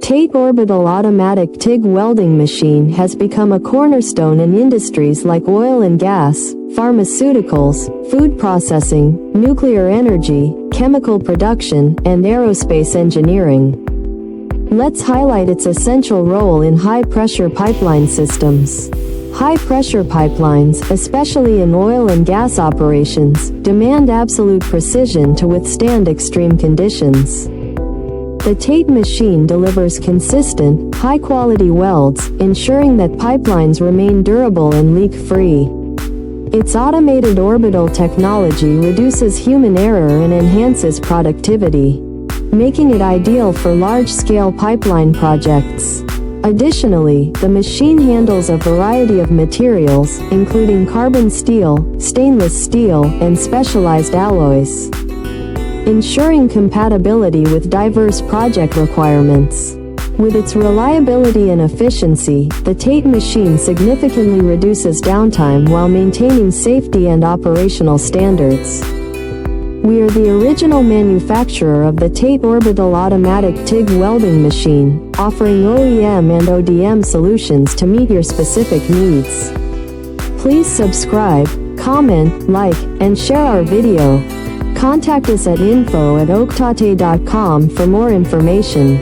TATE Orbital Automatic TIG Welding Machine has become a cornerstone in industries like oil and gas, pharmaceuticals, food processing, nuclear energy, chemical production, and aerospace engineering. Let's highlight its essential role in high-pressure pipeline systems. High-pressure pipelines, especially in oil and gas operations, demand absolute precision to withstand extreme conditions. The TATE machine delivers consistent, high-quality welds, ensuring that pipelines remain durable and leak-free. Its automated orbital technology reduces human error and enhances productivity, making it ideal for large-scale pipeline projects. Additionally, the machine handles a variety of materials, including carbon steel, stainless steel, and specialized alloys, ensuring compatibility with diverse project requirements. With its reliability and efficiency, the TATE machine significantly reduces downtime while maintaining safety and operational standards. We are the original manufacturer of the TATE Orbital Automatic TIG Welding Machine, offering OEM and ODM solutions to meet your specific needs. Please subscribe, comment, like, and share our video. Contact us at info@oaktate.com for more information.